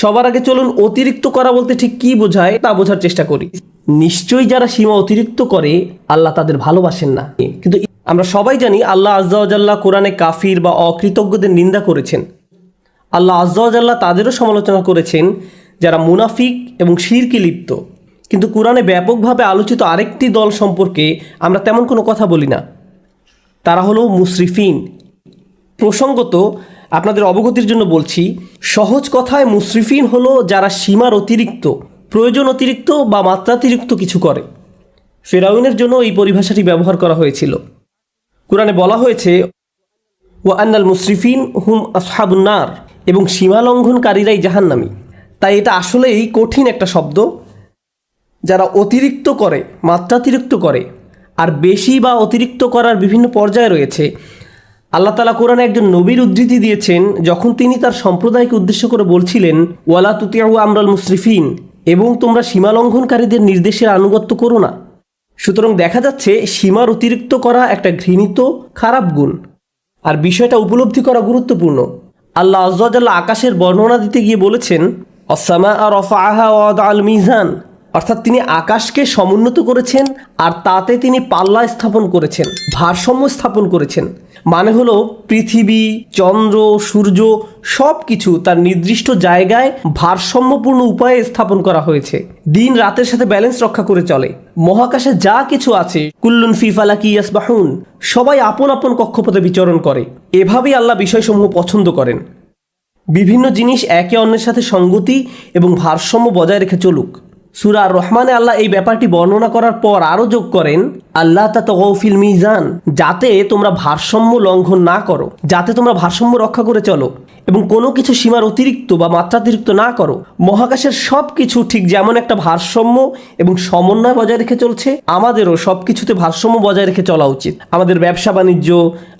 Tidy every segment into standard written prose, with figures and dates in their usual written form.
সবার আগে চলুন অতিরিক্ত করা বলতে ঠিক কি বোঝায় তা বোঝার চেষ্টা করি। নিশ্চয়ই যারা সীমা অতিরিক্ত করে আল্লাহ তাদের ভালোবাসেন না। কিন্তু আমরা সবাই জানি আল্লাহ আজ্জা ওয়া জাল্লা কোরআনে কাফির বা অকৃতজ্ঞদের নিন্দা করেছেন। আল্লাহ আজ্জা ওয়া জাল্লা তাদেরও সমালোচনা করেছেন যারা মুনাফিক এবং শিরকে লিপ্ত। কিন্তু কোরআনে ব্যাপকভাবে আলোচিত আরেকটি দল সম্পর্কে আমরা তেমন কোনো কথা বলি না, তারা হলো মুসরিফিন। প্রসঙ্গত আপনাদের অবগতির জন্য বলছি, সহজ কথায় মুসরিফিন হলো যারা সীমার অতিরিক্ত, প্রয়োজন অতিরিক্ত বা মাত্রাতিরিক্ত কিছু করে। ফেরাউনের জন্য এই পরিভাষাটি ব্যবহার করা হয়েছিল। কোরআনে বলা হয়েছে ওয়া আন্নাল মুসরিফিন হুম আসহাবুন নার, এবং সীমা লঙ্ঘনকারীরাই জাহান্নামী। তাই এটা আসলেই কঠিন একটা শব্দ। যারা অতিরিক্ত করে, মাত্রাতিরিক্ত করে, আর বেশি বা অতিরিক্ত করার বিভিন্ন পর্যায়ে রয়েছে। আল্লাহ তাআলা কোরআনে একজন নবীর উদ্ধৃতি দিয়েছেন যখন তিনি তার সম্প্রদায়কে উদ্দেশ্য করে বলছিলেন ওয়ালা তুতিউ আমরাল মুসরিফিন, এবং তোমরা সীমা লঙ্ঘনকারীদের নির্দেশের আনুগত্য করো না। সুতরাং দেখা যাচ্ছে সীমার অতিরিক্ত করা একটা ঘৃণিত খারাপ গুণ, আর বিষয়টা উপলব্ধি করা গুরুত্বপূর্ণ। আল্লাহ আজ্জা ওয়া জাল্লা আকাশের বর্ণনা দিতে গিয়ে বলেছেন আস-সামা রাফাআহা ওয়া ওয়াদাআল মিজান, অর্থাৎ তিনি আকাশকে সমুন্নত করেছেন আর তাতে তিনি পাল্লা স্থাপন করেছেন, ভারসাম্য স্থাপন করেছেন। মানে হলো পৃথিবী, চন্দ্র, সূর্য সব কিছু তার নির্দিষ্ট জায়গায় ভারসাম্যপূর্ণ উপায়ে স্থাপন করা হয়েছে। দিন রাতের সাথে ব্যালেন্স রক্ষা করে চলে। মহাকাশে যা কিছু আছে কুল্লুন ফি ফালাকি ইয়াসবাহুন, সবাই আপন আপন কক্ষপথে বিচরণ করে। এভাবেই আল্লাহ বিষয়সমূহ পছন্দ করেন। বিভিন্ন জিনিস একে অন্যের সাথে সঙ্গতি এবং ভারসাম্য বজায় রেখে চলুক। সূরা আর রহমানে আল্লাহ এই ব্যাপারটি বর্ণনা করার পর আরও যোগ করেন আল্লাহ তাতাগাউ ফিল মিজান, যাতে তোমরা ভারসাম্য লঙ্ঘন না করো, যাতে তোমরা ভারসাম্য রক্ষা করে চলো এবং কোনো কিছু সীমার অতিরিক্ত বা মাত্রাতিরিক্ত না করো। মহাকাশের সব কিছু ঠিক যেমন একটা ভারসাম্য এবং সমন্বয় বজায় রেখে চলছে, আমাদেরও সব কিছুতে ভারসাম্য বজায় রেখে চলা উচিত। আমাদের ব্যবসা বাণিজ্য,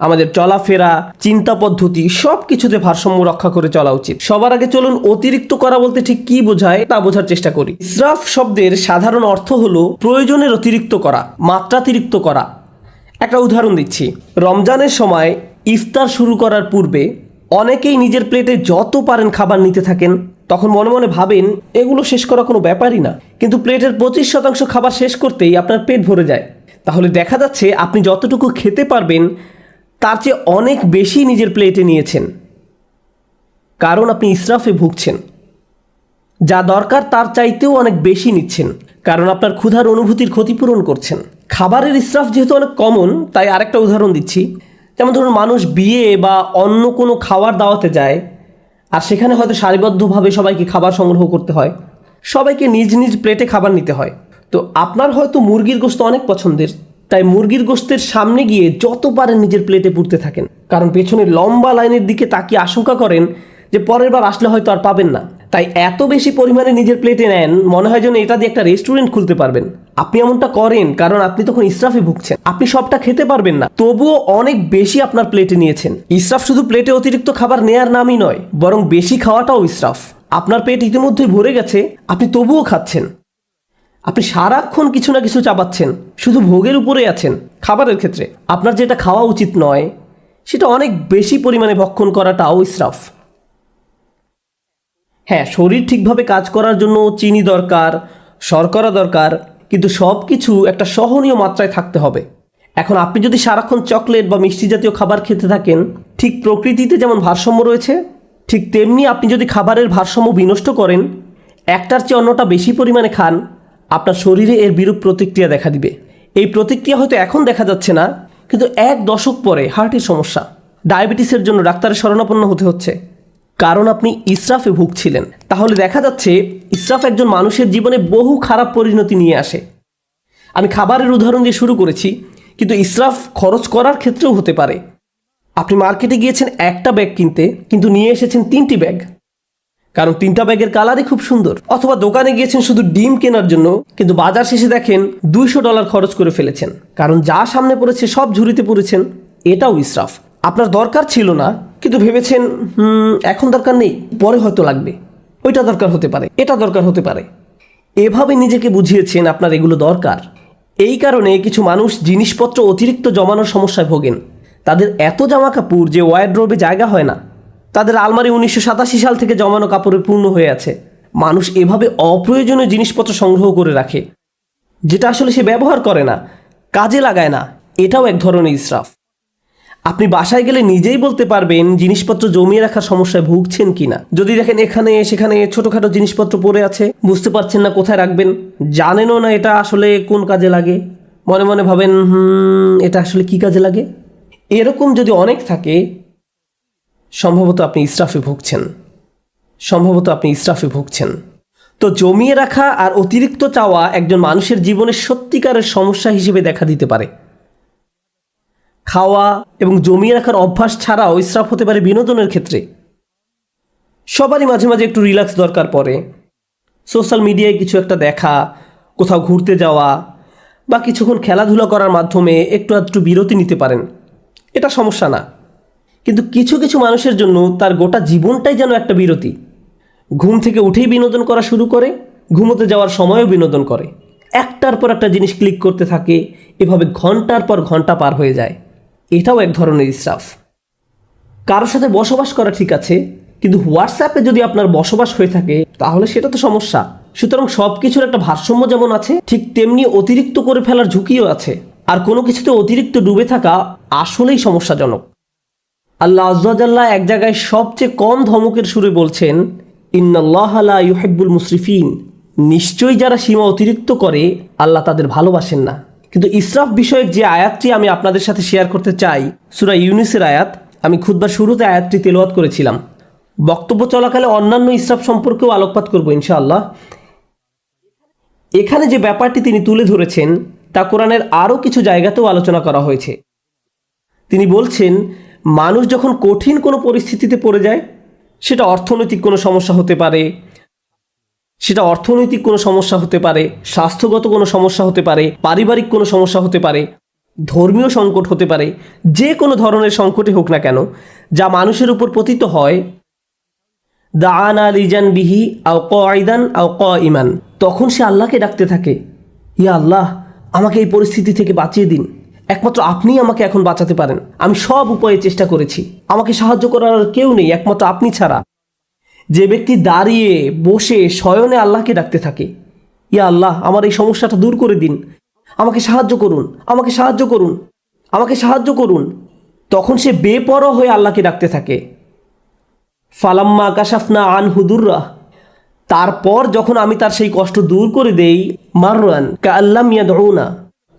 আমাদের চলাফেরা, চিন্তা পদ্ধতি সব কিছুতে ভারসাম্য রক্ষা করে চলা উচিত। সবার আগে চলুন অতিরিক্ত করা বলতে ঠিক কি বোঝায় তা বোঝার চেষ্টা করি। ইসরাফ শব্দের সাধারণ অর্থ হলো প্রয়োজনের অতিরিক্ত করা, মাত্রাতিরিক্ত করা। একটা উদাহরণ দিচ্ছি। রমজানের সময় ইফতার শুরু করার পূর্বে অনেকেই নিজের প্লেটে যত পারেন খাবার নিতে থাকেন। তখন মনে মনে ভাবেন এগুলো শেষ করা কোনো ব্যাপারই না, কিন্তু প্লেটের 25% খাবার শেষ করতেই আপনার পেট ভরে যায়। তাহলে দেখা যাচ্ছে আপনি যতটুকু খেতে পারবেন তার চেয়ে অনেক বেশি নিজের প্লেটে নিয়েছেন, কারণ আপনি ইসরাফে ভুগছেন। যা দরকার তার চাইতেও অনেক বেশি নিচ্ছেন, কারণ আপনার ক্ষুধার অনুভূতির ক্ষতিপূরণ করছেন। খাবারের ইসরাফ যেহেতু অনেক কমন, তাই আরেকটা উদাহরণ দিচ্ছি। যেমন ধরুন, মানুষ বিয়ে বা অন্য কোনো খাওয়ার দাওয়াতে যায়, আর সেখানে হয়তো সারিবদ্ধভাবে সবাইকে খাবার সংগ্রহ করতে হয়, সবাইকে নিজ নিজ প্লেটে খাবার নিতে হয়। তো আপনার হয়তো মুরগির গোশত অনেক পছন্দের, তাই মুরগির গোশতের সামনে গিয়ে যত পারেন নিজের প্লেটে পুরতে থাকেন, কারণ পেছনে লম্বা লাইনের দিকে তাকিয়ে আশঙ্কা করেন যে পরের বার আসলে হয়তো আর পাবেন না। তাই এত বেশি পরিমাণে নিজের প্লেটে নেন, মনে হয় যেন এটা দিয়ে একটা রেস্টুরেন্ট খুলতে পারবেন। আপনি এমনটা করেন কারণ আপনি তখন ইসরাফে ভুগছেন। আপনি সবটা খেতে পারবেন না, তবুও অনেক বেশি আপনার প্লেটে নিয়েছেন। ইসরাফ শুধু প্লেটে অতিরিক্ত খাবার নেয়ার নামই নয়, বরং বেশি খাওয়াটাও ইসরাফ। আপনার পেট ইতিমধ্যেই ভরে গেছে, আপনি তবুও খাচ্ছেন। আপনি সারাক্ষণ কিছু না কিছু চাবাচ্ছেন, শুধু ভোগের উপরে আছেন। খাবারের ক্ষেত্রে আপনার যেটা খাওয়া উচিত নয় সেটা অনেক বেশি পরিমাণে ভক্ষণ করাটাও ইসরাফ। হ্যাঁ, শরীর ঠিকভাবে কাজ করার জন্য চিনি দরকার, শর্করা দরকার, কিন্তু সব কিছু একটা সহনীয় মাত্রায় থাকতে হবে। এখন আপনি যদি সারাক্ষণ চকলেট বা মিষ্টি জাতীয় খাবার খেতে থাকেন, ঠিক প্রকৃতিতে যেমন ভারসাম্য রয়েছে, ঠিক তেমনি আপনি যদি খাবারের ভারসাম্য বিনষ্ট করেন, একটার চেয়ে অন্যটা বেশি পরিমাণে খান, আপনার শরীরে এর বিরূপ প্রতিক্রিয়া দেখা দিবে। এই প্রতিক্রিয়া হয়তো এখন দেখা যাচ্ছে না, কিন্তু 1 দশক পরে হার্টের সমস্যা, ডায়াবেটিসের জন্য ডাক্তারের শরণাপন্ন হতে হচ্ছে, কারণ আপনি ইসরাফে ভুগছিলেন। তাহলে দেখা যাচ্ছে ইসরাফ একজন মানুষের জীবনে বহু খারাপ পরিণতি নিয়ে আসে। আমি খাবারের উদাহরণ দিয়ে শুরু করেছি, কিন্তু ইসরাফ খরচ করার ক্ষেত্রেও হতে পারে। আপনি মার্কেটে গিয়েছেন একটা ব্যাগ কিনতে, কিন্তু নিয়ে এসেছেন 3টি ব্যাগ, কারণ 3টা ব্যাগের কালারই খুব সুন্দর। অথবা দোকানে গিয়েছেন শুধু ডিম কেনার জন্য, কিন্তু বাজার শেষে দেখেন $200 খরচ করে ফেলেছেন, কারণ যা সামনে পড়েছে সব ঝুড়িতে পড়েছেন। এটাও ইসরাফ। আপনার দরকার ছিল না, কিন্তু ভেবেছেন এখন দরকার নেই, পরে হয়তো লাগবে। ওইটা দরকার হতে পারে, এটা দরকার হতে পারে। এভাবে নিজেকে বুঝিয়েছেন আপনার এগুলো দরকার। এই কারণে কিছু মানুষ জিনিসপত্র অতিরিক্ত জমানোর সমস্যায় ভোগেন। তাদের এত জামা কাপড় যে ওয়ারড্রোবে জায়গা হয় না। তাদের আলমারি 1987 সাল থেকে জমানো কাপড়ে পূর্ণ হয়ে আছে। মানুষ এভাবে অপ্রয়োজনীয় জিনিসপত্র সংগ্রহ করে রাখে, যেটা আসলে সে ব্যবহার করে না, কাজে লাগায় না। এটাও এক ধরনের ইসরাফ। আপনি বাসায় গেলে নিজেই বলতে পারবেন জিনিসপত্র জমিয়ে রাখার সমস্যায় ভুগছেন কিনা। যদি দেখেন এখানে সেখানে ছোটোখাটো জিনিসপত্র পড়ে আছে, বুঝতে পারছেন না কোথায় রাখবেন, জানেনও না এটা আসলে কোন কাজে লাগে, মনে মনে ভাবেন এটা আসলে কি কাজে লাগে, এরকম যদি অনেক থাকে, সম্ভবত আপনি ইসরাফে ভুগছেন। তো জমিয়ে রাখা আর অতিরিক্ত চাওয়া একজন মানুষের জীবনে সত্যিকারের সমস্যা হিসেবে দেখা দিতে পারে। খাওয়া এবং জমিয়ে রাখার অভ্যাস ছাড়াও ইসরাফ হতে পারে বিনোদনের ক্ষেত্রে। সবারই মাঝে মাঝে একটু রিল্যাক্স দরকার পড়ে। সোশ্যাল মিডিয়ায় কিছু একটা দেখা, কোথাও ঘুরতে যাওয়া বা কিছুক্ষণ খেলাধুলা করার মাধ্যমে একটু বিরতি নিতে পারেন, এটা সমস্যা না। কিন্তু কিছু কিছু মানুষের জন্য তার গোটা জীবনটাই যেন একটা বিরতি। ঘুম থেকে উঠেই বিনোদন করা শুরু করে, ঘুমোতে যাওয়ার সময়ও বিনোদন করে, একটার পর একটা জিনিস ক্লিক করতে থাকে, এভাবে ঘন্টার পর ঘন্টা পার হয়ে যায়। এটাও এক ধরনের ইসরাফ। কারোর সাথে বসবাস করা ঠিক আছে, কিন্তু হোয়াটসঅ্যাপে যদি আপনার বসবাস হয়ে থাকে তাহলে সেটা তো সমস্যা। সুতরাং সব কিছুর একটা ভারসাম্য যেমন আছে, ঠিক তেমনি অতিরিক্ত করে ফেলার ঝুঁকিও আছে। আর কোনো কিছুতে অতিরিক্ত ডুবে থাকা আসলেই সমস্যাজনক। আল্লাহ আযজা ওয়া জাল্লা এক জায়গায় সবচেয়ে কম ধমকের সুরে বলছেন, ইন্নাল্লাহা লা ইউহিব্বুল মুসরিফিন, নিশ্চয়ই যারা সীমা অতিরিক্ত করে আল্লাহ তাদের ভালোবাসেন না। কিন্তু ইসরাফ বিষয়ক যে আয়াতটি আমি আপনাদের সাথে শেয়ার করতে চাই, সূরা ইউনুসের আয়াত, আমি খুতবার শুরুতে আয়াতটি তেলাওয়াত করেছিলাম। বক্তব্য চলাকালে অন্যান্য ইসরাফ সম্পর্কেও আলোকপাত করব ইনশাআল্লাহ। এখানে যে ব্যাপারটি তিনি তুলে ধরেছেন তা কোরআনের আরও কিছু জায়গাতেও আলোচনা করা হয়েছে। তিনি বলছেন, মানুষ যখন কঠিন কোনো পরিস্থিতিতে পড়ে যায়, সেটা অর্থনৈতিক কোনো সমস্যা হতে পারে, স্বাস্থ্যগত কোনো সমস্যা হতে পারে, পারিবারিক কোনো সমস্যা হতে পারে, ধর্মীয় সংকট হতে পারে, যে কোনো ধরনের সংকটই হোক না কেন, যা মানুষের উপর পতিত হয়, দাআনা লিজানবিহি আও কাঈদান আও কাঈমান, তখন সে আল্লাহকে ডাকতে থাকে, ইয়া আল্লাহ, আমাকে এই পরিস্থিতি থেকে বাঁচিয়ে দিন, একমাত্র আপনিই আমাকে এখন বাঁচাতে পারেন, আমি সব উপায়ে চেষ্টা করেছি, আমাকে সাহায্য করার আর কেউ নেই একমাত্র আপনি ছাড়া। যে ব্যক্তি দাঁড়িয়ে বসে শয়নে আল্লাহকে ডাকতে থাকে, ইয়া আল্লাহ, আমার এই সমস্যাটা দূর করে দিন, আমাকে সাহায্য করুন, আমাকে সাহায্য করুন, আমাকে সাহায্য করুন, তখন সে বেপরোয়া হয়ে আল্লাহকে ডাকতে থাকে। ফালাম্মা কাশাফনা আনহু দুররাহ, তারপর যখন আমি তার সেই কষ্ট দূর করে দেই, মাররান কাআল্লাম ইয়াদউনা,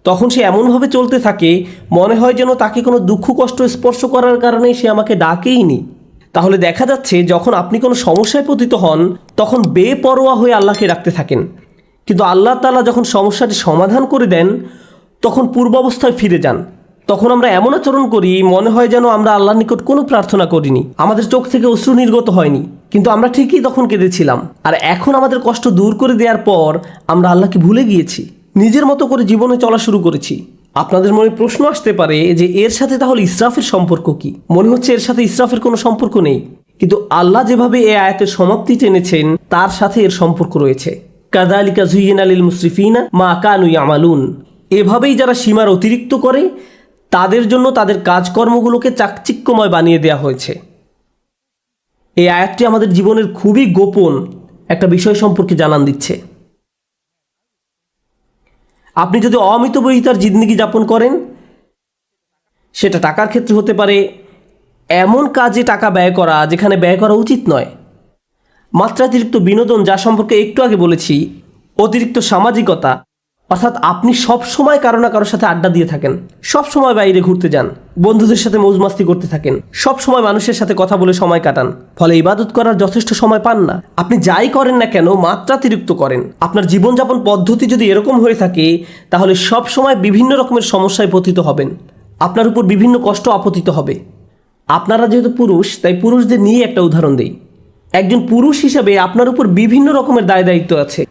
তখন সে এমনভাবে চলতে থাকে মনে হয় যেন তাকে কোনো দুঃখ কষ্ট স্পর্শ করার কারণে সে আমাকে ডাকেইনি। তাহলে দেখা যাচ্ছে যখন আপনি কোনো সমস্যায় পতিত হন তখন বেপরোয়া হয়ে আল্লাহকে ডাকতে থাকেন, কিন্তু আল্লাহ তাআলা যখন সমস্যাটি সমাধান করে দেন তখন পূর্বাবস্থায় ফিরে যান। তখন আমরা এমন আচরণ করি মনে হয় যেন আমরা আল্লাহর নিকট কোনো প্রার্থনা করিনি, আমাদের চোখ থেকে অশ্রু নির্গত হয়নি, কিন্তু আমরা ঠিকই তখন কেঁদেছিলাম। আর এখন আমাদের কষ্ট দূর করে দেওয়ার পর আমরা আল্লাহকে ভুলে গিয়েছি, নিজের মতো করে জীবনে চলা শুরু করেছি। আপনাদের মনে প্রশ্ন আসতে পারে যে এর সাথে তাহলে ইসরাফের সম্পর্ক কি? মনে হচ্ছে এর সাথে ইসরাফের কোনো সম্পর্ক নেই, কিন্তু আল্লাহ যেভাবে এই আয়াতের সমাপ্তি টেনেছেন তার সাথে এর সম্পর্ক রয়েছে। কাযালিকা যুয়্যিনা লিল মুসরিফিনা মা কানু ইয়ামালুন, এভাবেই যারা সীমার অতিরিক্ত করে তাদের জন্য তাদের কাজকর্মগুলোকে চাকচিক্যময় বানিয়ে দেওয়া হয়েছে। এই আয়াতটি আমাদের জীবনের খুবই গোপন একটা বিষয় সম্পর্কে জানান দিচ্ছে। আপনি যদি অমিতব্যয়িতার জিন্দেগি যাপন করেন, সেটা টাকার ক্ষেত্রে হতে পারে, এমন কাজে টাকা ব্যয় করা যেখানে ব্যয় করা উচিত নয়, মাত্রাতিরিক্ত বিনোদন যা সম্পর্কে একটু আগে বলেছি, অতিরিক্ত সামাজিকতা, অর্থাৎ আপনি সব সময় কারো না কারোর সাথে আড্ডা দিয়ে থাকেন, সব সময় বাইরে ঘুরতে যান, বন্ধুদের সাথে মৌজমাস্তি করতে থাকেন, সব সময় মানুষের সাথে কথা বলে সময় কাটান, ফলে ইবাদত করার যথেষ্ট সময় পান না। আপনি যাই করেন না কেন মাত্রাতিরিক্ত করেন। আপনার জীবনযাপন পদ্ধতি যদি এরকম হয়ে থাকে তাহলে সব সময় বিভিন্ন রকমের সমস্যায় পতিত হবেন, আপনার উপর বিভিন্ন কষ্ট আপতিত হবে। আপনারা যেহেতু পুরুষ, তাই পুরুষদের নিয়ে একটা উদাহরণ দেই। একজন পুরুষ হিসাবে আপনার উপর বিভিন্ন রকমের দায় দায়িত্ব আছে।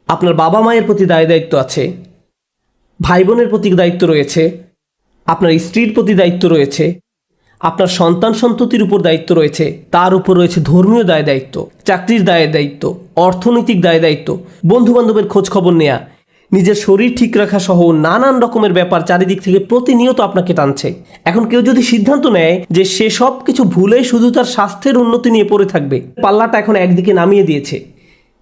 আপনার বাবা মায়ের প্রতি দায় দায়িত্ব আছে, ভাই বোনের প্রতি দায়িত্ব রয়েছে, আপনার স্ত্রীর প্রতি দায়িত্ব রয়েছে, আপনার সন্তান সন্ততির উপর দায়িত্ব রয়েছে, তার উপর রয়েছে ধর্মীয় দায় দায়িত্ব, চাকরির দায় দায়িত্ব, অর্থনৈতিক দায় দায়িত্ব, বন্ধু বান্ধবের খোঁজ খবর নেয়া, নিজের শরীর ঠিক রাখা সহ নানান রকমের ব্যাপার চারিদিক থেকে প্রতিনিয়ত আপনাকে টানছে। এখন কেউ যদি সিদ্ধান্ত নেয় যে সে সব কিছু ভুলে শুধু তার স্বাস্থ্যের উন্নতি নিয়ে পড়ে থাকবে, পাল্লাটা এখন একদিকে নামিয়ে দিয়েছে।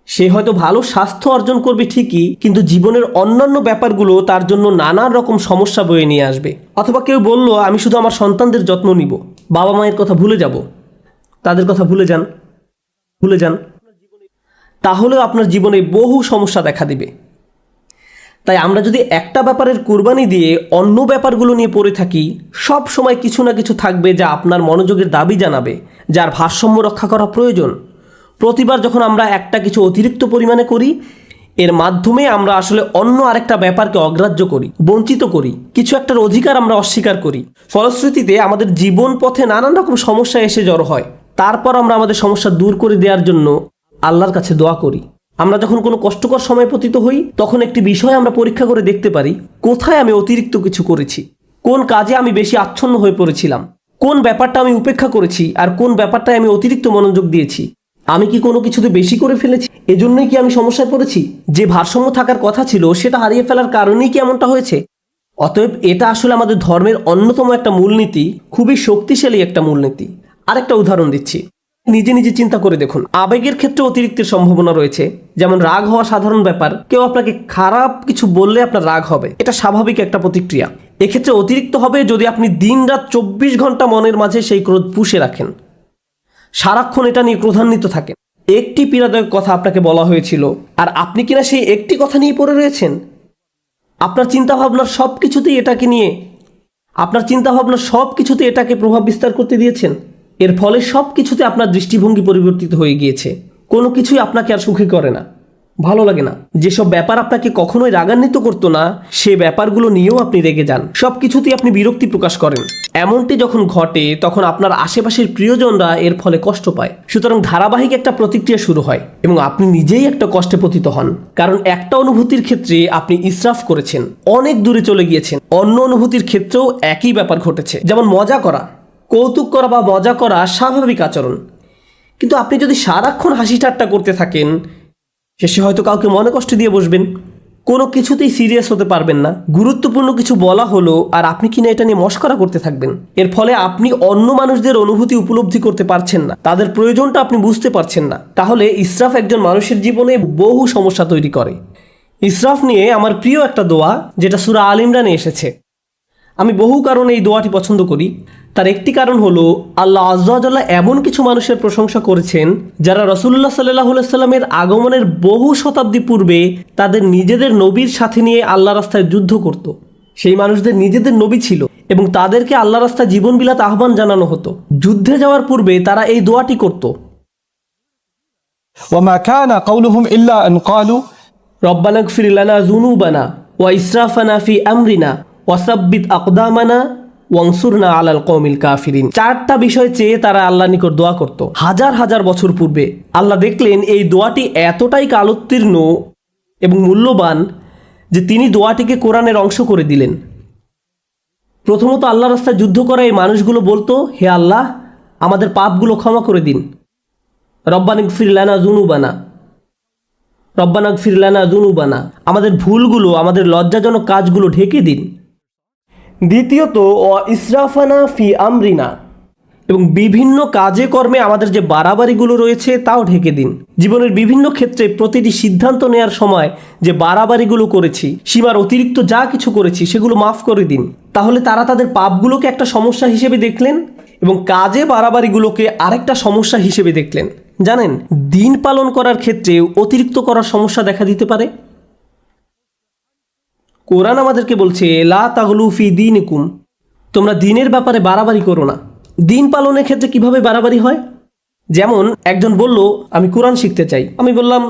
সে হয়তো ভালো স্বাস্থ্য অর্জন করবে ঠিকই, কিন্তু জীবনের অন্যান্য ব্যাপারগুলো তার জন্য নানান রকম সমস্যা বয়ে নিয়ে আসবে। অথবা কেউ বলল আমি শুধু আমার সন্তানদের যত্ন নিব, বাবা মায়ের কথা ভুলে যাব। তাদের কথা ভুলে যান, তাহলেও আপনার জীবনে বহু সমস্যা দেখা দিবে। তাই আমরা যদি একটা ব্যাপারের কুরবানি দিয়ে অন্য ব্যাপারগুলো নিয়ে পড়ে থাকি, সব সময় কিছু না কিছু থাকবে যা আপনার মনোযোগের দাবি জানাবে, যার ভারসাম্য রক্ষা করা প্রয়োজন। প্রতিবার যখন আমরা একটা কিছু অতিরিক্ত পরিমাণে করি, এর মাধ্যমে আমরা আসলে অন্য আরেকটা ব্যাপারকে অগ্রাহ্য করি, বঞ্চিত করি, কিছু একটার অধিকার আমরা অস্বীকার করি। ফলশ্রুতিতে আমাদের জীবন পথে নানান রকম সমস্যা এসে জড়ো হয়। তারপর আমরা আমাদের সমস্যা দূর করে দেওয়ার জন্য আল্লাহর কাছে দোয়া করি। আমরা যখন কোনো কষ্টকর সময় পতিত হই, তখন একটি বিষয় আমরা পরীক্ষা করে দেখতে পারি, কোথায় আমি অতিরিক্ত কিছু করেছি, কোন কাজে আমি বেশি আচ্ছন্ন হয়ে পড়েছিলাম, কোন ব্যাপারটা আমি উপেক্ষা করেছি, আর কোন ব্যাপারটায় আমি অতিরিক্ত মনোযোগ দিয়েছি। আমি কি কোনো কিছুতে বেশি করে ফেলেছি? এজন্যই কি আমি সমস্যায় পড়েছি? যে ভারসাম্য থাকার কথা ছিল সেটা হারিয়ে ফেলার কারণেই কি এমনটা হয়েছে? অতএব এটা আসলে আমাদের ধর্মের অন্যতম একটা মূলনীতি, খুবই শক্তিশালী একটা মূলনীতি। আরেকটা উদাহরণ দিচ্ছি, নিজে নিজে চিন্তা করে দেখুন। আবেগের ক্ষেত্রে অতিরিক্তের সম্ভাবনা রয়েছে। যেমন রাগ হওয়া সাধারণ ব্যাপার, কেউ আপনাকে খারাপ কিছু বললে আপনার রাগ হবে, এটা স্বাভাবিক একটা প্রতিক্রিয়া। এক্ষেত্রে অতিরিক্ত হবে যদি আপনি দিনরাত 24 ঘন্টা মনের মাঝে সেই ক্রোধ পুষে রাখেন, সারাক্ষণ এটা নিয়ে ক্রোধান্বিত থাকেন। একটি পীড়াদায়ক কথা আপনাকে বলা হয়েছিল, আর আপনি কিনা সেই একটি কথা নিয়ে পড়ে রয়েছেন। আপনার চিন্তাভাবনার সব কিছুতেই এটাকে প্রভাব বিস্তার করতে দিয়েছেন। এর ফলে সব কিছুতে আপনার দৃষ্টিভঙ্গি পরিবর্তিত হয়ে গিয়েছে। কোনো কিছুই আপনাকে আর সুখী করে না, ভালো লাগে না। যেসব ব্যাপার আপনাকে কখনোই রাগান্বিত করতো না, সে ব্যাপারগুলো নিয়েও আপনি রেগে যান। সব কিছুতেই আপনি বিরক্তি প্রকাশ করেন। এমনটি যখন ঘটে, তখন আপনার আশেপাশের প্রিয়জনরা এর ফলে কষ্ট পায়। সুতরাং ধারাবাহিক একটা প্রতিক্রিয়া শুরু হয় এবং আপনি নিজেই একটা কষ্টে পতিত হন। কারণ একটা অনুভূতির ক্ষেত্রে আপনি ইসরাফ করেছেন, অনেক দূরে চলে গিয়েছেন। অন্য অনুভূতির ক্ষেত্রেও একই ব্যাপার ঘটেছে। যেমন মজা করা, কৌতুক করা বা মজা করা স্বাভাবিক আচরণ, কিন্তু আপনি যদি সারাক্ষণ হাসি ঠাট্টা করতে থাকেন, শেষে হয়তো কাউকে মনে কষ্ট দিয়ে বসবেন, কোনো কিছুতেই সিরিয়াস হতে পারবেন না। গুরুত্বপূর্ণ কিছু বলা হলো আর আপনি কিনা এটা নিয়ে মশকরা করতে থাকবেন। এর ফলে আপনি অন্য মানুষদের অনুভূতি উপলব্ধি করতে পারছেন না, তাদের প্রয়োজনটা আপনি বুঝতে পারছেন না। তাহলে ইসরাফ একজন মানুষের জীবনে বহু সমস্যা তৈরি করে। ইসরাফ নিয়ে আমার প্রিয় একটা দোয়া, যেটা সূরা আল ইমরানে এসেছে। আমি বহু কারণে এই দোয়াটি পছন্দ করি। তার একটি কারণ হলো, আল্লাহ আযজা ওয়া জাল্লা এমন কিছু মানুষের প্রশংসা করেছেন যারা রাসূলুল্লাহ সাল্লাল্লাহু আলাইহি সাল্লামের আগমনের বহু শতাব্দী পূর্বে তাদের নিজেদের নবীর সাথে নিয়ে আল্লাহ রাস্তায় যুদ্ধ করত। সেই মানুষদের নিজেদের নবী ছিল এবং তাদেরকে আল্লাহ রাস্তায় জীবন বিলাতে আহ্বান জানানো হতো। যুদ্ধে যাওয়ার পূর্বে তারা এই দোয়াটি করত, وما كان قولهم إلا أن قالوا রব্বানা গফির লানা যুনুবানা ওয়া ইসরাফানা ফি আমরিনা ওয়া সাব্বিত আকদামানা ওয়ানসুরনা আলাল কওমিল কাফিরিন। চারটা বিষয় চেয়ে তারা আল্লাহর নিকট দোয়া করত হাজার হাজার বছর পূর্বে। আল্লাহ দেখলেন এই দোয়াটি এতটাই কালোত্তীর্ণ এবং মূল্যবান যে তিনি দোয়াটিকে কোরআনের অংশ করে দিলেন। প্রথমত আল্লাহ রাস্তায় যুদ্ধ করা এই মানুষগুলো বলতো, হে আল্লাহ, আমাদের পাপগুলো ক্ষমা করে দিন। রব্বানা গফির লানা যুনুবানা, রব্বানা গফির লানা যুনুবানা, আমাদের ভুলগুলো, আমাদের লজ্জাজনক কাজগুলো ঢেকে দিন। দ্বিতীয়ত ইসরাফানা ফি আমরিনা, এবং বিভিন্ন কাজে কর্মে আমাদের যে বাড়াবাড়িগুলো রয়েছে তাও ঢেকে দিন। জীবনের বিভিন্ন ক্ষেত্রে প্রতিটি সিদ্ধান্ত নেওয়ার সময় যে বাড়াবাড়িগুলো করেছি, সীমার অতিরিক্ত যা কিছু করেছি, সেগুলো মাফ করে দিন। তাহলে তারা তাদের পাপগুলোকে একটা সমস্যা হিসেবে দেখলেন এবং কাজে বাড়াবাড়িগুলোকে আরেকটা সমস্যা হিসেবে দেখলেন। জানেন, দিন পালন করার ক্ষেত্রে অতিরিক্ত করার সমস্যা দেখা দিতে পারে। কোরআন আমাদেরকে বলছে, লা তাগলু ফি দীনিকুম, তোমরা দিনের ব্যাপারে বাড়াবাড়ি করো না। দিন পালনের ক্ষেত্রে কিভাবে বাড়াবাড়ি হয়? যেমন একজন বলল, আমি কোরআন শিখতে চাই। আমি বললাম,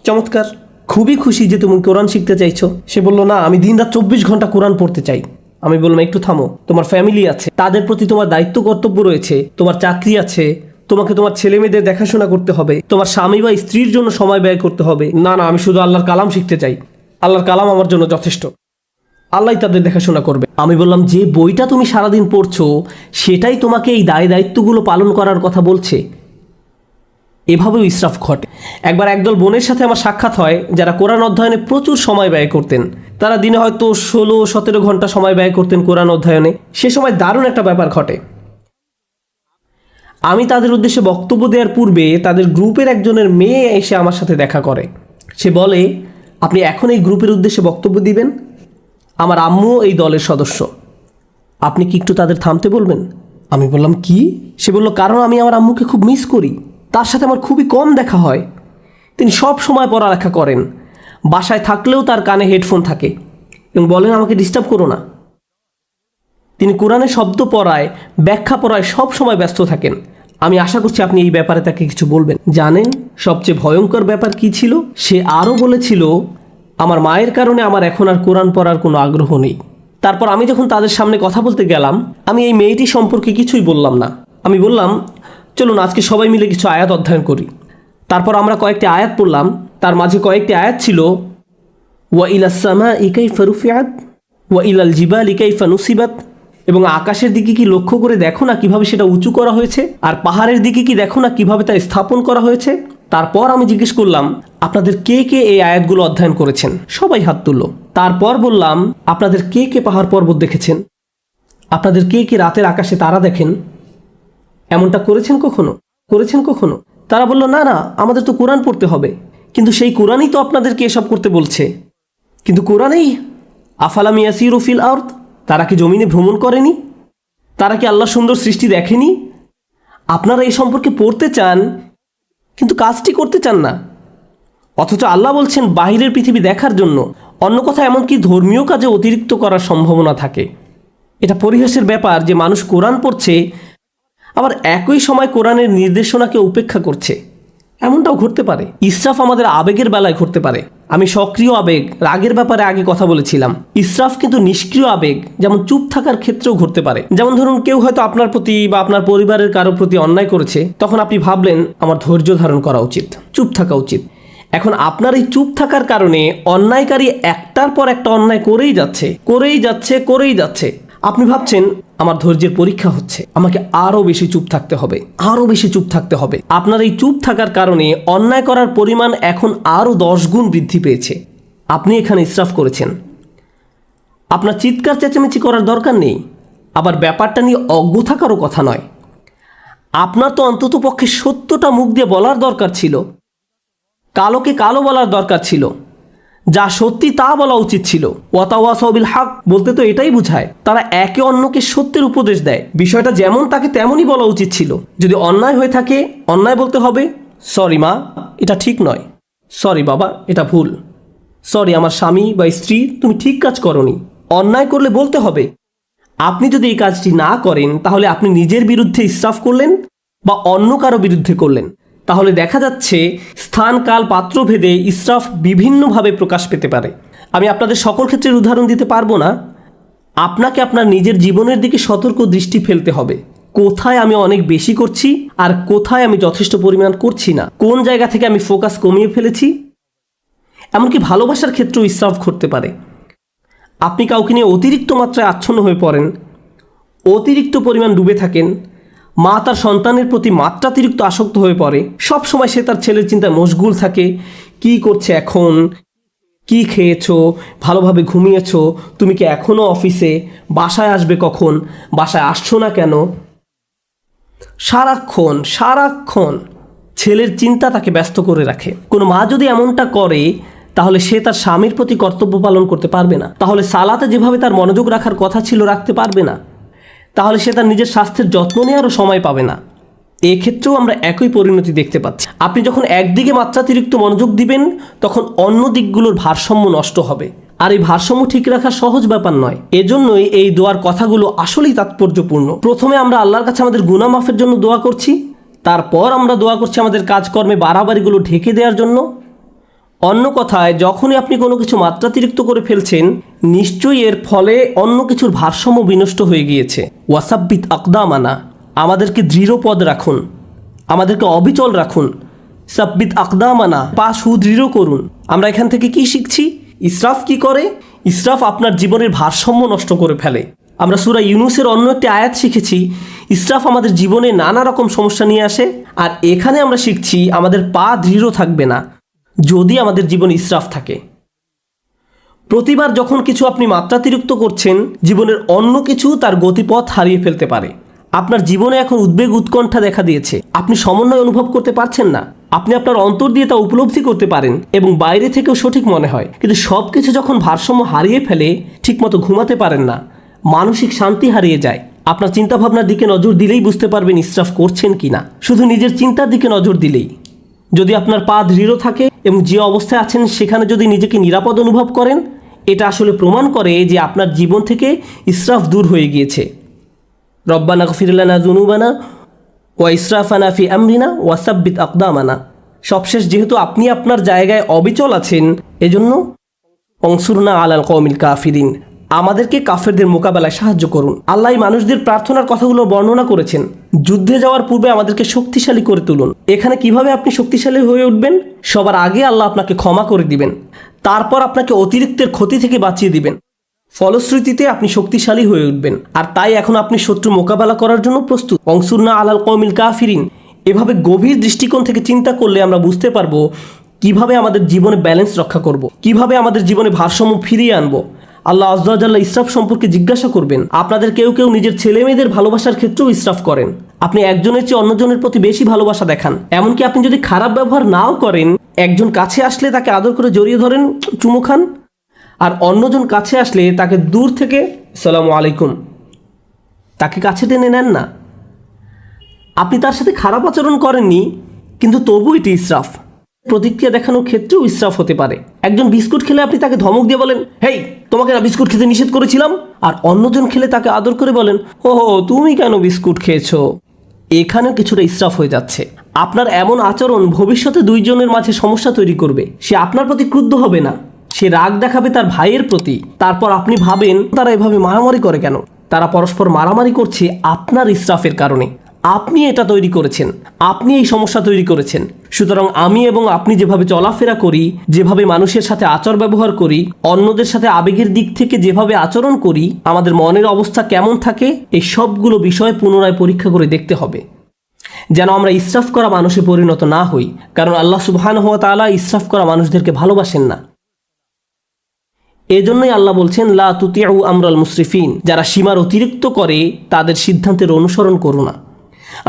চমৎকার, খুবই খুশি যে তুমি কোরআন শিখতে চাইছো। সে বলল, না, আমি দিনরাত 24 ঘন্টা কোরআন পড়তে চাই। আমি বললাম, একটু থামো, তোমার ফ্যামিলি আছে, তাদের প্রতি তোমার দায়িত্ব কর্তব্য রয়েছে, তোমার চাকরি আছে, তোমাকে তোমার ছেলে মেয়েদের দেখাশোনা করতে হবে, তোমার স্বামী বা স্ত্রীর জন্য সময় ব্যয় করতে হবে। না না, আমি শুধু আল্লাহর কালাম শিখতে চাই, আল্লাহর কালাম আমার জন্য যথেষ্ট, আল্লাহ তাদের দেখাশোনা করবে। আমি বললাম, যে বইটা তুমি সারাদিন পড়ছো সেটাই তোমাকে এই দায় দায়িত্বগুলো পালন করার কথা বলছে। এভাবেও ইসরাফ ঘটে। একবার একদল বোনের সাথে আমার সাক্ষাৎ হয় যারা কোরআন অধ্যয়নে প্রচুর সময় ব্যয় করতেন। তারা দিনে হয়তো 16-17 ঘন্টা সময় ব্যয় করতেন কোরআন অধ্যয়নে। সে সময় দারুণ একটা ব্যাপার ঘটে। আমি তাদের উদ্দেশ্যে বক্তব্য দেওয়ার পূর্বে তাদের গ্রুপের একজনের মেয়ে এসে আমার সাথে দেখা করে। সে বলে, আপনি এখন এই গ্রুপের উদ্দেশ্যে বক্তব্য দিবেন? আমার আম্মুও এই দলের সদস্য, আপনি কি একটু তাদের থামতে বলবেন? আমি বললাম, কি? সে বলল, কারণ আমি আমার আম্মুকে খুব মিস করি, তার সাথে আমার খুবই কম দেখা হয়। তিনি সব সময় পড়ালেখা করেন, বাসায় থাকলেও তার কানে হেডফোন থাকে এবং বলেন, আমাকে ডিস্টার্ব করো না। তিনি কোরআনের শব্দ পড়ায়, ব্যাখ্যা পড়ায় সব সময় ব্যস্ত থাকেন। আমি আশা করছি আপনি এই ব্যাপারে তাকে কিছু বলবেন। জানেন সবচেয়ে ভয়ঙ্কর ব্যাপার কি ছিল? সে আরও বলেছিল, আমার মায়ের কারণে আমার এখন আর কোরআন পড়ার কোনো আগ্রহ নেই। তারপর আমি যখন তাদের সামনে কথা বলতে গেলাম, আমি এই মেয়েটি সম্পর্কে কিছুই বললাম না। আমি বললাম, চলুন আজকে সবাই মিলে কিছু আয়াত অধ্যয়ন করি। তারপর আমরা কয়েকটি আয়াত পড়লাম। তার মাঝে কয়েকটি আয়াত ছিল, ওয়া ইলাস সামাই কাইফা রুফিআত ওয়া ইলাল জিবালি কাইফা নুসিবাত, এবং আকাশের দিকে কি লক্ষ্য করে দেখো না কিভাবে সেটা উঁচু করা হয়েছে, আর পাহাড়ের দিকে কি দেখো না কিভাবে তা স্থাপন করা হয়েছে। তারপর আমি জিজ্ঞেস করলাম, আপনাদের কে কে এই আয়াতগুলো অধ্যয়ন করেছেন? সবাই হাত তুলল। তারপর বললাম, আপনাদের কে কে পাহাড় পর্বত দেখেছেন? আপনাদের কে কে রাতের আকাশে তারা দেখেন? এমনটা করেছেন কখনো? তারা বলল, না না, আমাদের তো কোরআন পড়তে হবে। কিন্তু সেই কোরআনই তো আপনাদেরকে এসব করতে বলছে। কিন্তু কোরআনেই আফালাম ইয়াসিরু ফিল আরদ, তারা কি জমিনে ভ্রমণ করেনি? তারা কি আল্লাহ সুন্দর সৃষ্টি দেখেনি? আপনারা এই সম্পর্কে পড়তে চান কিন্তু কাজটি করতে চান না। অথচ আল্লাহ বলছেন বাহিরের পৃথিবী দেখার জন্য। অন্য কথা, এমনকি ধর্মীয় কাজে অতিরিক্ত করার সম্ভাবনা থাকে। এটা পরিহাসের ব্যাপার যে মানুষ কোরআন পড়ছে আবার একই সময় কোরআনের নির্দেশনাকে উপেক্ষা করছে। এমনটাও ঘটতে পারে। ইসরাফ আমাদের আবেগের বেলায় ঘটতে পারে। আমি সক্রিয় আবেগ, রাগের ব্যাপারে আগে কথা বলেছিলাম। ইসরাফ কিন্তু নিষ্ক্রিয় আবেগ, যেমন চুপ থাকার ক্ষেত্রেও ঘটতে পারে। যেমন ধরুন, কেউ হয়তো আপনার প্রতি বা আপনার পরিবারের কারো প্রতি অন্যায় করেছে, তখন আপনি ভাবলেন আমার ধৈর্য ধারণ করা উচিত, চুপ থাকা উচিত। এখন আপনার এই চুপ থাকার কারণে অন্যায়কারী একটার পর একটা অন্যায় করেই যাচ্ছে। আপনি ভাবছেন আমার ধৈর্যের পরীক্ষা হচ্ছে, আমাকে আরও বেশি চুপ থাকতে হবে। আপনার এই চুপ থাকার কারণে অন্যায় করার পরিমাণ এখন আরও 10 গুণ বৃদ্ধি পেয়েছে। আপনি এখানে ইসরাফ করেছেন। আপনার চিৎকার চেঁচামেচি করার দরকার নেই, আবার ব্যাপারটা নিয়ে অজ্ঞ থাকারও কথা নয়। আপনার তো অন্তত পক্ষে সত্যটা মুখ দিয়ে বলার দরকার ছিল, কালোকে কালো বলার দরকার ছিল, যা সত্যি তা বলা উচিত ছিল। ওয়াতাওয়াসাউ বিল হক বলতে তো এটাই বোঝায়, তারা একে অন্যকে সত্যের উপদেশ দেয়। বিষয়টা যেমন তাকে তেমনই বলা উচিত ছিল। যদি অন্যায় হয়ে থাকে, অন্যায় বলতে হবে, সরি মা, এটা ঠিক নয়, সরি বাবা, এটা ভুল, সরি আমার স্বামী বা স্ত্রী, তুমি ঠিক কাজ করনি। অন্যায় করলে বলতে হবে। আপনি যদি এই কাজটি না করেন, তাহলে আপনি নিজের বিরুদ্ধে ইসরাফ করলেন বা অন্য কারো বিরুদ্ধে করলেন। তাহলে দেখা যাচ্ছে স্থান, কাল, পাত্র ভেদে ইসরাফ বিভিন্নভাবে প্রকাশ পেতে পারে। আমি আপনাদের সকল ক্ষেত্রের উদাহরণ দিতে পারবো না। আপনাকে আপনার নিজের জীবনের দিকে সতর্ক দৃষ্টি ফেলতে হবে। কোথায় আমি অনেক বেশি করছি আর কোথায় আমি যথেষ্ট পরিমাণ করছি না, কোন জায়গা থেকে আমি ফোকাস কমিয়ে ফেলেছি। এমনকি ভালোবাসার ক্ষেত্রেও ইসরাফ ঘটতে পারে। আপনি কাউকে নিয়ে অতিরিক্ত মাত্রায় আচ্ছন্ন হয়ে পড়েন, অতিরিক্ত পরিমাণ ডুবে থাকেন। মা তার সন্তানের প্রতি মাত্রাতিরিক্ত আসক্ত হয়ে পড়ে। সব সময় সে তার ছেলের চিন্তায় মশগুল থাকে। কি করছে এখন, কি খেয়েছো, ভালোভাবে ঘুমিয়েছো, তুমি কি এখনও অফিসে, বাসায় আসবে কখন, বাসায় আসছো না কেন। সারাক্ষণ ছেলের চিন্তা তাকে ব্যস্ত করে রাখে। কোনো মা যদি এমনটা করে, তাহলে সে তার স্বামীর প্রতি কর্তব্য পালন করতে পারবে না। তাহলে সালাতে যেভাবে তার মনোযোগ রাখার কথা ছিল রাখতে পারবে না। তাহলে সে তার নিজের স্বাস্থ্যের যত্ন নেওয়ারও সময় পাবে না। এক্ষেত্রেও আমরা একই পরিণতি দেখতে পাচ্ছি। আপনি যখন একদিকে মাত্রাতিরিক্ত মনোযোগ দিবেন, তখন অন্য দিকগুলোর ভারসাম্য নষ্ট হবে। আর এই ভারসাম্য ঠিক রাখা সহজ ব্যাপার নয়। এজন্যই এই দোয়ার কথাগুলো আসলেই তাৎপর্যপূর্ণ। প্রথমে আমরা আল্লাহর কাছে আমাদের গুনাহ মাফের জন্য দোয়া করছি, তারপর আমরা দোয়া করছি আমাদের কাজকর্মে বাড়াবাড়িগুলো ঢেকে দেওয়ার জন্য। অন্য কথায়, যখনই আপনি কোনো কিছু মাত্রাতিরিক্ত করে ফেলছেন, নিশ্চয়ই এর ফলে অন্য কিছুর ভারসাম্য বিনষ্ট হয়ে গিয়েছে। ওয়াসাব্বিত আকদামানা, আমাদেরকে দৃঢ় পদ রাখুন, আমাদেরকে অবিচল রাখুন। সাব্বিত আকদামানা, পা সুদৃঢ় করুন। আমরা এখান থেকে কি শিখছি? ইসরাফ কি করে? ইসরাফ আপনার জীবনের ভারসাম্য নষ্ট করে ফেলে। আমরা সূরা ইউনূসের অন্য একটি আয়াত শিখেছি, ইসরাফ আমাদের জীবনে নানা রকম সমস্যা নিয়ে আসে, আর এখানে আমরা শিখছি আমাদের পা দৃঢ় থাকবে না যদি আমাদের জীবনে ইসরাফ থাকে। প্রতিবার যখন কিছু আপনি মাত্রাতিরিক্ত করছেন, জীবনের অন্য কিছু তার গতিপথ হারিয়ে ফেলতে পারে। আপনার জীবনে এখন উদ্বেগ উৎকণ্ঠা দেখা দিয়েছে, আপনি সমন্বয় অনুভব করতে পারছেন না, আপনি আপনার অন্তর দিয়ে তা উপলব্ধি করতে পারেন এবং বাইরে থেকেও সঠিক মনে হয়, কিন্তু সব কিছু যখন ভারসাম্য হারিয়ে ফেলে ঠিকমতো ঘুমাতে পারেন না, মানসিক শান্তি হারিয়ে যায়। আপনার চিন্তাভাবনার দিকে নজর দিলেই বুঝতে পারবেন ইসরাফ করছেন কিনা, শুধু নিজের চিন্তার দিকে নজর দিলেই। যদি আপনার পা দৃঢ় থাকে এবং যে অবস্থায় আছেন সেখানে যদি নিজেকে নিরাপদ অনুভব করেন, এটা আসলে প্রমাণ করে যে আপনার জীবন থেকে ইসরাফ দূর হয়ে গিয়েছে। রব্বানা গফির লানা যুনুবানা ওয়া ইসরাফানা ফি আমরিনা ওয়া সাব্বিত আকদামানা। সবশেষ যেহেতু আপনি আপনার জায়গায় অবিচল আছেন, এজন্য অংসুরনা আলাল কওমিল কাফিরিন, আমাদেরকে কাফেরদের মোকাবেলায় সাহায্য করুন। আল্লাহ মানুষদের প্রার্থনার কথাগুলো বর্ণনা করেছেন। যুদ্ধে যাওয়ার পূর্বে আমাদেরকে শক্তিশালী করে তুলুন। এখানে কিভাবে আপনি শক্তিশালী হয়ে উঠবেন? সবার আগে আল্লাহ আপনাকে ক্ষমা করে দিবেন, তারপর আপনাকে অতিরিক্তের ক্ষতি থেকে বাঁচিয়ে দিবেন। ফলশ্রুতিতে আপনি শক্তিশালী হয়ে উঠবেন, আর তাই এখন আপনি শত্রু মোকাবেলা করার জন্য প্রস্তুত। অংসুরনা আলাল কওমিল কাফিরিন। এভাবে গভীর দৃষ্টিকোণ থেকে চিন্তা করলে আমরা বুঝতে পারবো কিভাবে আমাদের জীবনে ব্যালেন্স রক্ষা করব, কিভাবে আমাদের জীবনে ভারসাম্য ফিরিয়ে আনবো। আল্লাহ আজ্জা ওয়া জাল্লা ইসরাফ সম্পর্কে জিজ্ঞাসা করবেন। আপনাদের কেউ কেউ নিজের ছেলে মেয়েদের ভালোবাসার ক্ষেত্রেও ইসরাফ করেন। আপনি একজনের চেয়ে অন্যজনের প্রতি বেশি ভালোবাসা দেখান। এমনকি আপনি যদি খারাপ ব্যবহার নাও করেন, একজন কাছে আসলে তাকে আদর করে জড়িয়ে ধরেন, চুমু খান, আর অন্যজন কাছে আসলে তাকে দূর থেকে আসসালামু আলাইকুম, তাকে কাছে টেনে নেন না। আপনি তার সাথে খারাপ আচরণ করেননি, কিন্তু তবু এটি ইসরাফ। প্রতিক্রিয়া দেখানোর ক্ষেত্রেও ইসরাফ হতে পারে। একজন বিস্কুট খেলে আপনি তাকে ধমক দিয়ে বলেন, হেই তোমাকে না বিস্কুট খেতে নিষেধ করেছিলাম, আর অন্যজন খেলে তাকে আদর করে বলেন, ওহো তুমি কেন বিস্কুট খেয়েছো। এখানেও কিছুটা ইসরাফ হয়ে যাচ্ছে। আপনার এমন আচরণ ভবিষ্যতে দুইজনের মাঝে সমস্যা তৈরি করবে। সে আপনার প্রতি ক্রুদ্ধ হবে না, সে রাগ দেখাবে তার ভাইয়ের প্রতি। তারপর আপনি ভাবেন তারা এভাবে মারামারি করে কেন? তারা পরস্পর মারামারি করছে আপনার ইসরাফের কারণে। আপনি এটা তৈরি করেছেন, আপনি এই সমস্যা তৈরি করেছেন। সুতরাং আমি এবং আপনি যেভাবে চলাফেরা করি, যেভাবে মানুষের সাথে আচার ব্যবহার করি, অন্যদের সাথে আবেগের দিক থেকে যেভাবে আচরণ করি, আমাদের মনের অবস্থা কেমন থাকে, এই সবগুলো বিষয় পুনরায় পরীক্ষা করে দেখতে হবে, যেন আমরা ইসরাফ করা মানুষে পরিণত না হই। কারণ আল্লাহ সুবহানাহু ওয়া তাআলা ইসরাফ করা মানুষদেরকে ভালোবাসেন না। এজন্যই আল্লাহ বলছেন, লা তুতিউ আমরাল মুসরিফিন, যারা সীমার অতিরিক্ত করে তাদের সিদ্ধান্তের অনুসরণ করো না।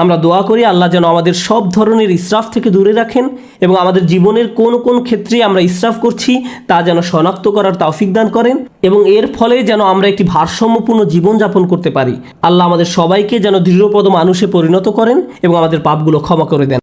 আমরা দোয়া করি আল্লাহ যেন আমাদের সব ধরনের ইসরাফ থেকে দূরে রাখেন এবং আমাদের জীবনের কোন কোন ক্ষেত্রে আমরা ইসরাফ করছি তা যেন শনাক্ত করার তৌফিক দান করেন এবং এর ফলে যেন আমরা একটি ভারসাম্যপূর্ণ জীবনযাপন করতে পারি। আল্লাহ আমাদের সবাইকে যেন দৃঢ়পদ মানুষে পরিণত করেন এবং আমাদের পাপগুলো ক্ষমা করে দেন।